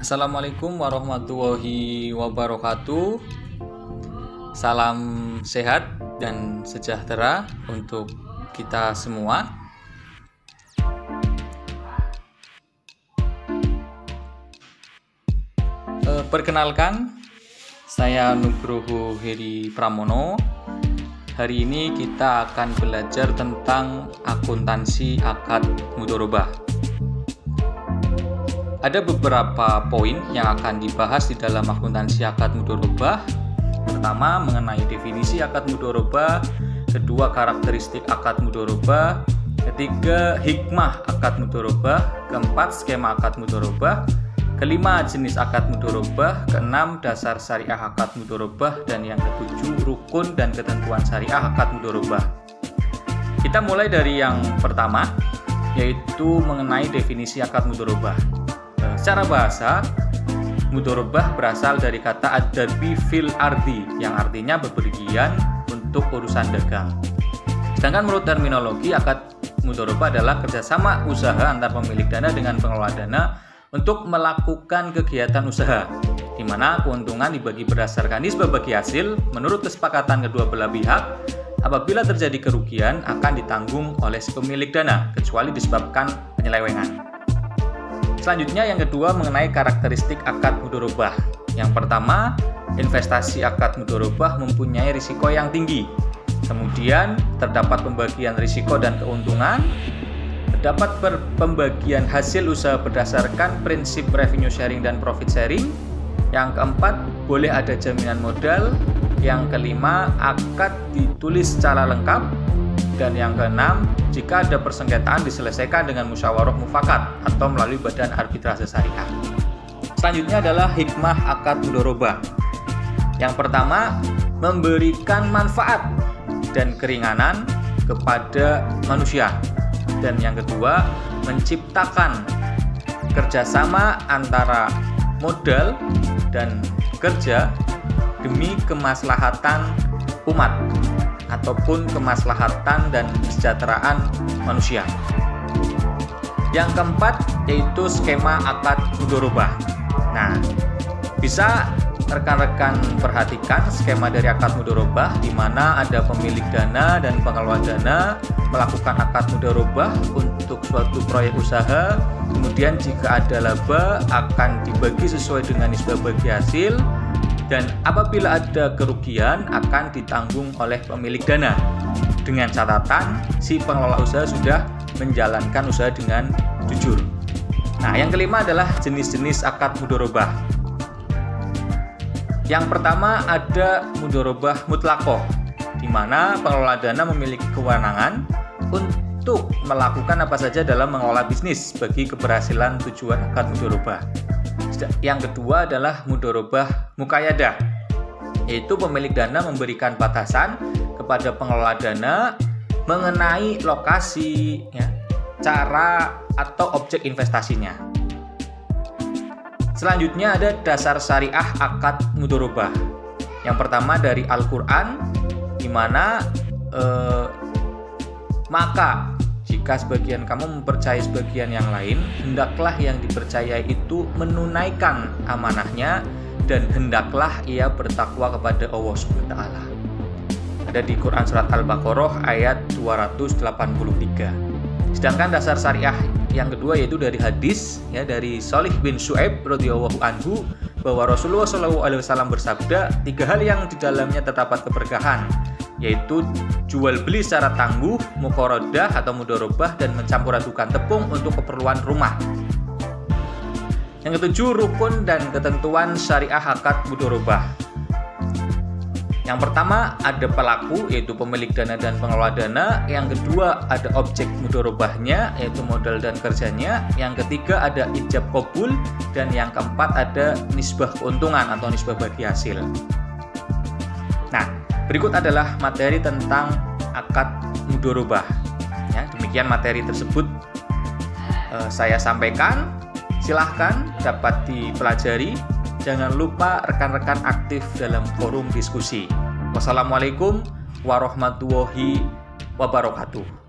Assalamualaikum warahmatullahi wabarakatuh. Salam sehat dan sejahtera untuk kita semua. Perkenalkan, saya Nugroho Heri Pramono. Hari ini kita akan belajar tentang akuntansi akad mudharabah. Ada beberapa poin yang akan dibahas di dalam akuntansi akad mudharabah. Pertama, mengenai definisi akad mudharabah. Kedua, karakteristik akad mudharabah. Ketiga, hikmah akad mudharabah. Keempat, skema akad mudharabah. Kelima, jenis akad mudharabah. Keenam, dasar syariah akad mudharabah. Dan yang ketujuh, rukun dan ketentuan syariah akad mudharabah. Kita mulai dari yang pertama, yaitu mengenai definisi akad mudharabah. Secara bahasa, mudharabah berasal dari kata ad-darbi fil ardi, yang artinya bepergian untuk urusan dagang. Sedangkan menurut terminologi, akad mudharabah adalah kerjasama usaha antar pemilik dana dengan pengelola dana untuk melakukan kegiatan usaha, di mana keuntungan dibagi berdasarkan nisbah bagi hasil menurut kesepakatan kedua belah pihak. Apabila terjadi kerugian akan ditanggung oleh si pemilik dana, kecuali disebabkan penyelewengan. Selanjutnya yang kedua mengenai karakteristik akad mudharabah. Yang pertama, investasi akad mudharabah mempunyai risiko yang tinggi. Kemudian terdapat pembagian risiko dan keuntungan. Terdapat pembagian hasil usaha berdasarkan prinsip revenue sharing dan profit sharing. Yang keempat, boleh ada jaminan modal. Yang kelima, akad ditulis secara lengkap. Dan yang keenam, jika ada persengketaan diselesaikan dengan musyawarah mufakat atau melalui badan arbitrase syariah. Selanjutnya adalah hikmah akad mudharabah. Yang pertama, memberikan manfaat dan keringanan kepada manusia. Dan yang kedua, menciptakan kerjasama antara modal dan kerja demi kemaslahatan umat ataupun kemaslahatan dan kesejahteraan manusia. Yang keempat yaitu skema akad mudharabah. Nah, bisa rekan-rekan perhatikan skema dari akad mudharabah, di mana ada pemilik dana dan pengelola dana melakukan akad mudharabah untuk suatu proyek usaha. Kemudian jika ada laba akan dibagi sesuai dengan nisbah bagi hasil, dan apabila ada kerugian akan ditanggung oleh pemilik dana, dengan catatan si pengelola usaha sudah menjalankan usaha dengan jujur. Nah, yang kelima adalah jenis-jenis akad mudharabah. Yang pertama ada mudharabah mutlaqoh, di mana pengelola dana memiliki kewenangan untuk melakukan apa saja dalam mengelola bisnis bagi keberhasilan tujuan akad mudharabah. Yang kedua adalah mudharabah muqayyadah, yaitu pemilik dana memberikan batasan kepada pengelola dana mengenai lokasi, cara atau objek investasinya. Selanjutnya ada dasar syariah akad mudharabah. Yang pertama dari Al-Quran, di mana maka jika sebagian kamu mempercayai sebagian yang lain, hendaklah yang dipercayai itu menunaikan amanahnya dan hendaklah ia bertakwa kepada Allah SWT. Ada di Quran surat Al-Baqarah ayat 283. Sedangkan dasar syariah yang kedua yaitu dari hadis dari Shalih bin Syu'aib radhiyallahu anhu, bahwa Rasulullah SAW bersabda, 3 hal yang di dalamnya terdapat keberkahan, yaitu jual beli secara tangguh, muqaradah atau mudharabah, dan mencampur adukan tepung untuk keperluan rumah. Yang ketujuh, rukun dan ketentuan syariah akad mudharabah. Yang pertama ada pelaku, yaitu pemilik dana dan pengelola dana. Yang kedua ada objek mudharabahnya, yaitu modal dan kerjanya. Yang ketiga ada ijab qabul, dan yang keempat ada nisbah keuntungan atau nisbah bagi hasil. Nah, berikut adalah materi tentang akad mudharabah. Demikian materi tersebut saya sampaikan. Silahkan dapat dipelajari. Jangan lupa rekan-rekan aktif dalam forum diskusi. Wassalamualaikum warahmatullahi wabarakatuh.